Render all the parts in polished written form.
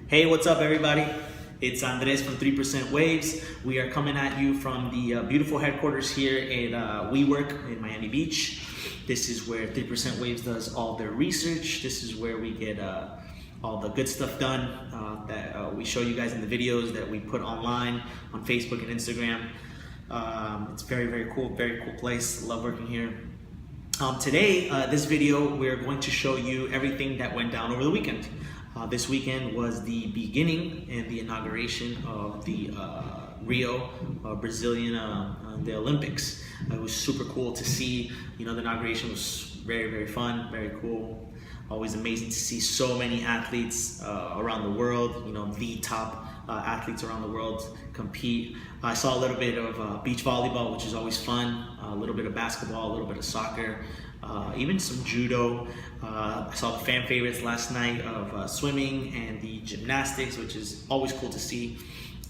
Hey, what's up everybody? It's Andres from 3% Waves. We are coming at you from the beautiful headquarters here at WeWork in Miami Beach. This is where 3% Waves does all their research. This is where we get all the good stuff done that we show you guys in the videos that we put online on Facebook and Instagram. It's very cool place. Love working here. Today, this video, we're going to show you everything that went down over the weekend. This weekend was the beginning and the inauguration of the Rio Brazilian the Olympics. It was super cool to see. You know, the inauguration was very fun, very cool. Always amazing to see so many athletes around the world. You know, the top athletes around the world compete. I saw a little bit of beach volleyball, which is always fun. A little bit of basketball, a little bit of soccer. Even some judo. I saw the fan favorites last night of swimming and the gymnastics, which is always cool to see.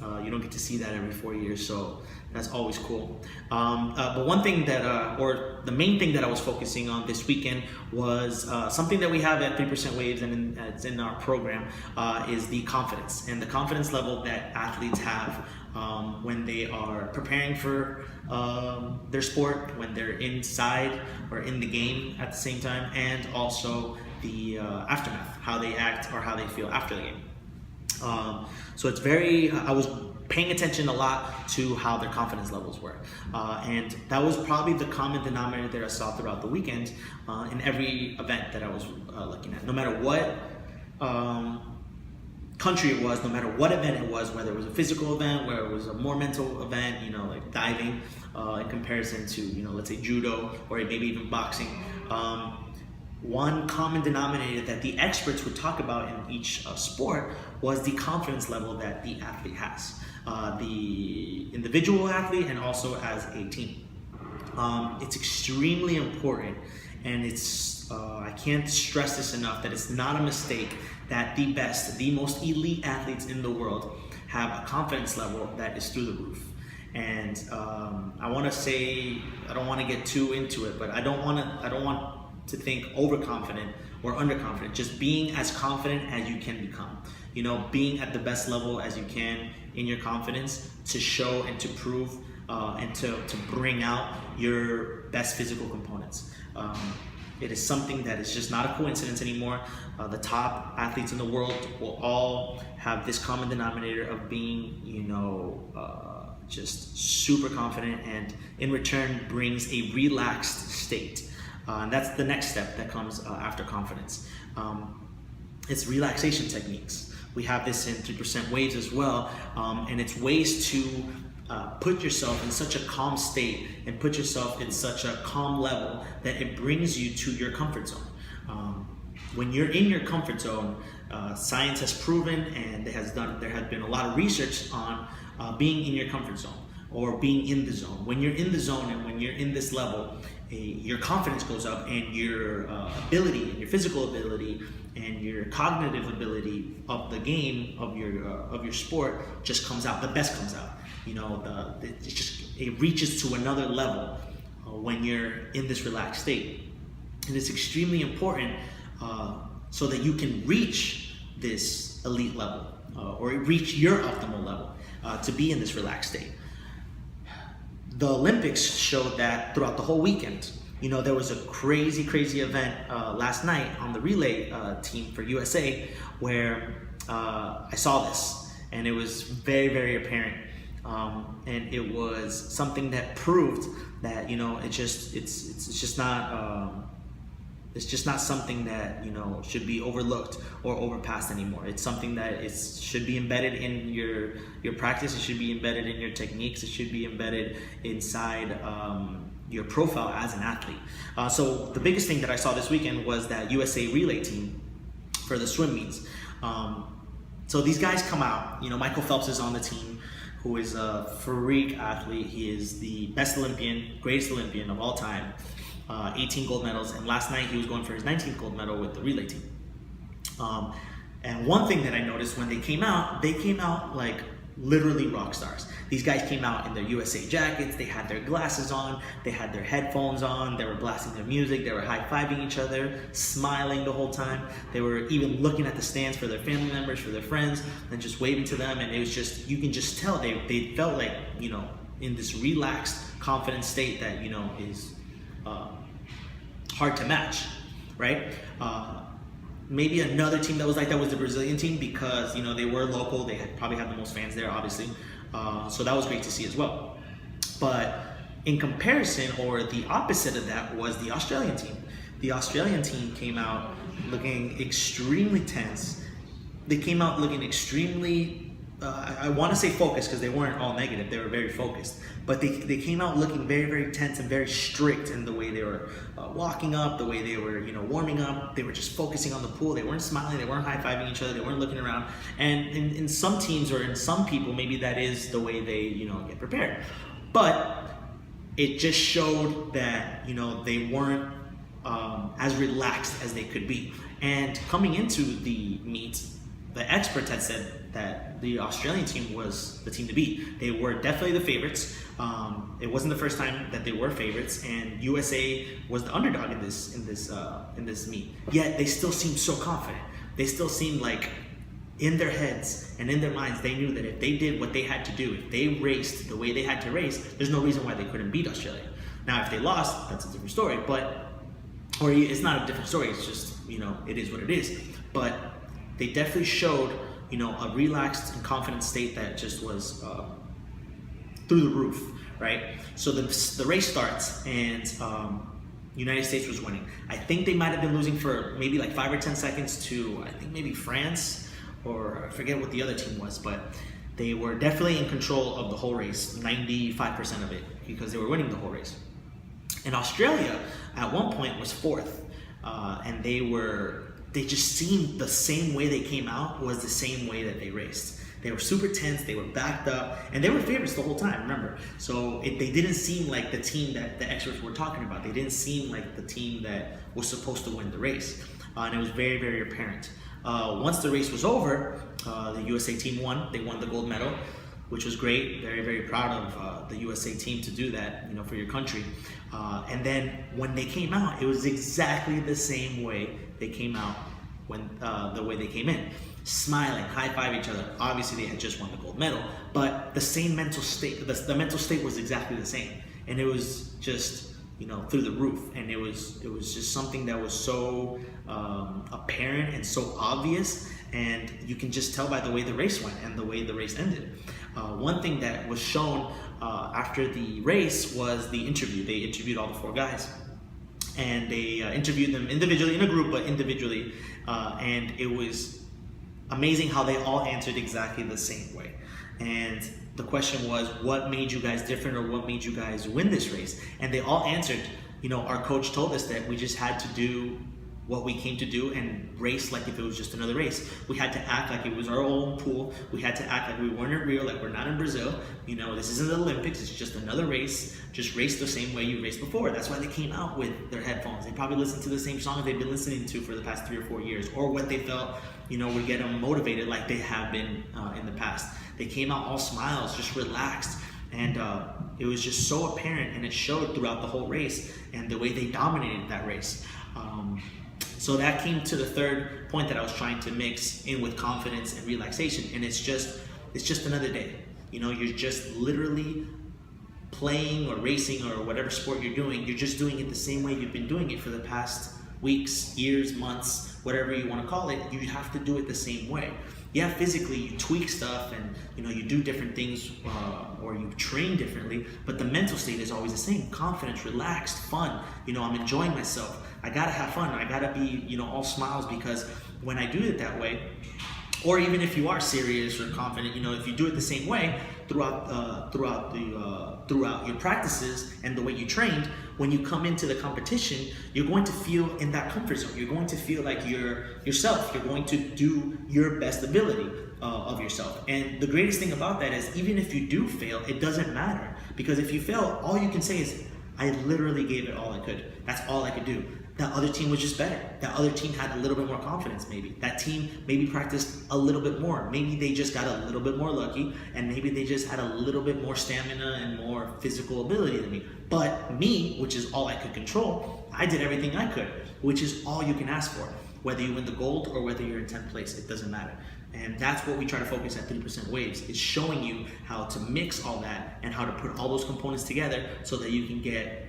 You don't get to see that every 4 years, so that's always cool. But one thing that, or the main thing that I was focusing on this weekend was something that we have at 3% Waves and it's in our program, is the confidence and the confidence level that athletes have when they are preparing for their sport, when they're inside or in the game at the same time, and also the aftermath, how they act or how they feel after the game. So it's I was paying attention a lot to how their confidence levels were. And that was probably the common denominator that I saw throughout the weekend in every event that I was looking at. No matter what country it was, no matter what event it was, whether it was a physical event, whether it was a more mental event, you know, like diving in comparison to, you know, let's say judo or maybe even boxing. One common denominator that the experts would talk about in each sport was the confidence level that the athlete has, the individual athlete and also as a team. It's extremely important, and it's I can't stress this enough, that it's not a mistake that the best, the most elite athletes in the world have a confidence level that is through the roof. And I want to say, I don't want to get too into it, but I don't want to think overconfident or underconfident. Just being as confident as you can become. You know, being at the best level as you can in your confidence to show and to prove and to bring out your best physical components. It is something that is just not a coincidence anymore. The top athletes in the world will all have this common denominator of being, you know, just super confident, and in return brings a relaxed state. And that's the next step that comes after confidence. It's relaxation techniques. We have this in 3% Waves as well, and it's ways to put yourself in such a calm state and put yourself in such a calm level that it brings you to your comfort zone. When you're in your comfort zone, science has proven, and there has been a lot of research on being in your comfort zone or being in the zone. When you're in the zone and when you're in this level, your confidence goes up, and your ability and your physical ability and your cognitive ability of the game, of your sport, just comes out. The best comes out. You know, it reaches to another level when you're in this relaxed state. And it's extremely important so that you can reach this elite level or reach your optimal level to be in this relaxed state. The Olympics showed that throughout the whole weekend. You know, there was a crazy event last night on the relay team for USA where I saw this, and it was very apparent. And it was something that proved that, you know, it's just not something that, you know, should be overlooked or overpassed anymore. It's something that should be embedded in your practice. It should be embedded in your techniques. It should be embedded inside your profile as an athlete. So the biggest thing that I saw this weekend was that USA relay team for the swim meets. So these guys come out. You know, Michael Phelps is on the team, who is a freak athlete. He is the best Olympian, greatest Olympian of all time. 18 gold medals, and last night he was going for his 19th gold medal with the relay team. And one thing that I noticed when they came out like literally rock stars. These guys came out in their USA jackets, they had their glasses on, they had their headphones on, they were blasting their music, they were high-fiving each other, smiling the whole time. They were even looking at the stands for their family members, for their friends, and just waving to them. And it was just, you can just tell they felt like, you know, in this relaxed, confident state that, you know, is hard to match, right? Maybe another team that was like that was the Brazilian team, because, you know, they were local. They probably had the most fans there, obviously. So that was great to see as well. But in comparison, or the opposite of that, was the Australian team. The Australian team came out looking extremely tense. They came out looking extremely, I want to say focused, because they weren't all negative. They were very focused. But they came out looking very, very tense and very strict in the way they were walking up, the way they were, you know, warming up. They were just focusing on the pool. They weren't smiling. They weren't high-fiving each other. They weren't looking around. And in some teams, or in some people, maybe that is the way they, you know, get prepared. But it just showed that, you know, they weren't as relaxed as they could be. And coming into the meet, the experts had said that the Australian team was the team to beat. They were definitely the favorites. It wasn't the first time that they were favorites, and USA was the underdog in this meet. Yet they still seemed so confident. They still seemed like, in their heads and in their minds, they knew that if they did what they had to do, if they raced the way they had to race, there's no reason why they couldn't beat Australia. Now, if they lost, that's a different story. Or it's not a different story. It's just, you know, it is what it is. But they definitely showed, you know, a relaxed and confident state that just was through the roof, right? So the race starts, and United States was winning. I think they might have been losing for maybe like 5 or 10 seconds to, I think, maybe France, or I forget what the other team was, but they were definitely in control of the whole race, 95% of it, because they were winning the whole race. And Australia, at one point, was fourth, and they just seemed the same way they came out was the same way that they raced. They were super tense, they were backed up, and they were favorites the whole time, remember. So they didn't seem like the team that the experts were talking about. They didn't seem like the team that was supposed to win the race. And it was very, very apparent. Once the race was over, the USA team won. They won the gold medal, which was great. Very, very proud of the USA team to do that, you know, for your country. And then when they came out, it was exactly the same way they came out when the way they came in. Smiling, high-five each other. Obviously, they had just won the gold medal, but the same mental state, the mental state was exactly the same. And it was just, you know, through the roof. And it was just something that was so apparent and so obvious. And you can just tell by the way the race went and the way the race ended. One thing that was shown after the race was the interview. They interviewed all the 4 guys. And they interviewed them individually, in a group, but individually. And it was amazing how they all answered exactly the same way. And the question was, what made you guys different, or what made you guys win this race? And they all answered, you know, our coach told us that we just had to do what we came to do and race like if it was just another race. We had to act like it was our own pool. We had to act like we weren't in Rio, like we're not in Brazil. You know, this isn't the Olympics, it's just another race. Just race the same way you raced before. That's why they came out with their headphones. They probably listened to the same songs they've been listening to for the past 3 or 4 years, or what they felt, you know, would get them motivated like they have been in the past. They came out all smiles, just relaxed. And it was just so apparent, and it showed throughout the whole race and the way they dominated that race. So that came to the third point that I was trying to mix in with confidence and relaxation. And it's just another day. You know, you're just literally playing or racing or whatever sport you're doing. You're just doing it the same way you've been doing it for the past weeks, years, months, whatever you want to call it. You have to do it the same way. Yeah, physically you tweak stuff and, you know, you do different things or you train differently, but the mental state is always the same. Confidence, relaxed, fun. You know, I'm enjoying myself. I gotta have fun. I gotta be, you know, all smiles, because when I do it that way, or even if you are serious or confident, you know, if you do it the same way throughout your practices and the way you trained, when you come into the competition, you're going to feel in that comfort zone. You're going to feel like you're yourself. You're going to do your best ability of yourself. And the greatest thing about that is, even if you do fail, it doesn't matter, because if you fail, all you can say is, I literally gave it all I could. That's all I could do. That other team was just better. That other team had a little bit more confidence maybe. That team maybe practiced a little bit more. Maybe they just got a little bit more lucky, and maybe they just had a little bit more stamina and more physical ability than me. But me, which is all I could control, I did everything I could, which is all you can ask for. Whether you win the gold or whether you're in 10th place, it doesn't matter. And that's what we try to focus at 3% Waves, is showing you how to mix all that and how to put all those components together so that you can get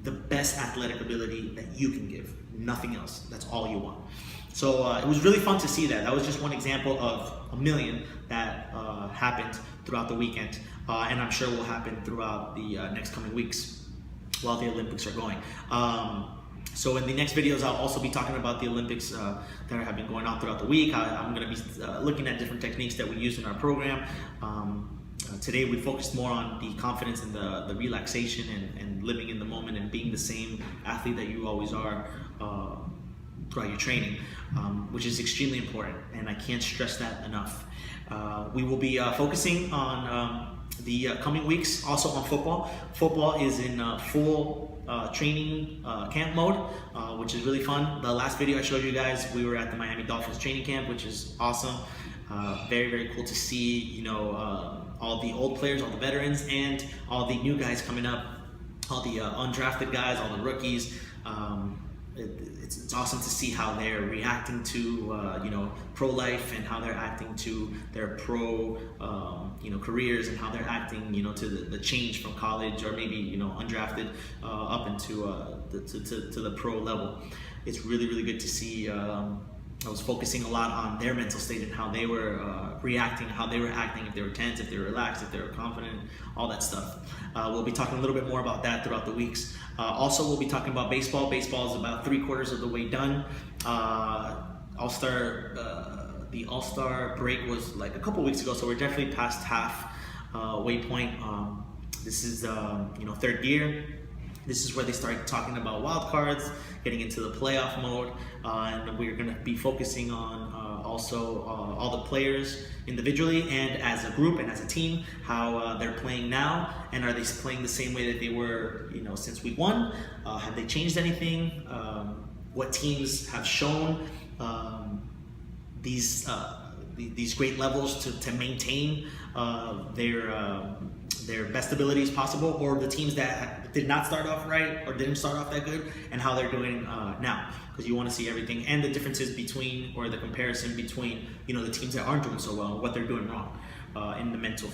the best athletic ability that you can give. Nothing else. That's all you want. So it was really fun to see that. That was just one example of a million that happened throughout the weekend. And I'm sure will happen throughout the next coming weeks while the Olympics are going. So in the next videos, I'll also be talking about the Olympics that have been going on throughout the week. I'm going to be looking at different techniques that we use in our program. Today we focused more on the confidence and the relaxation and living in the moment and being the same athlete that you always are throughout your training, which is extremely important, and I can't stress that enough. We will be focusing on the coming weeks also on football. Football is in full training camp mode, which is really fun. The last video I showed you guys, we were at the Miami Dolphins training camp, which is awesome. Very, very cool to see, you know, all the old players, all the veterans, and all the new guys coming up, all the undrafted guys, all the rookies. It's awesome to see how they're reacting to you know, pro life, and how they're acting to their pro you know, careers, and how they're acting, you know, to the change from college or maybe, you know, undrafted up into to the pro level. It's really, really good to see. I was focusing a lot on their mental state and how they were reacting, how they were acting, if they were tense, if they were relaxed, if they were confident, all that stuff. We'll be talking a little bit more about that throughout the weeks. Also, we'll be talking about baseball. Baseball is about 3/4 of the way done. The All-Star break was like a couple weeks ago, so we're definitely past half waypoint. This is you know, third gear. This is where they start talking about wild cards, getting into the playoff mode, and we're going to be focusing on also all the players individually and as a group and as a team, how they're playing now, and are they playing the same way that they were, you know, since week 1? Have they changed anything? What teams have shown these great levels to maintain their best abilities possible, or the teams that did not start off right or didn't start off that good, and how they're doing now, because you want to see everything and the differences between, or the comparison between, you know, the teams that aren't doing so well, what they're doing wrong in the mental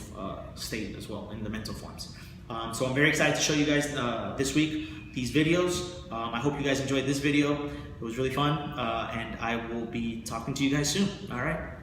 state as well, in the mental forms. So I'm very excited to show you guys this week these videos. I hope you guys enjoyed this video. It was really fun, and I will be talking to you guys soon. All right.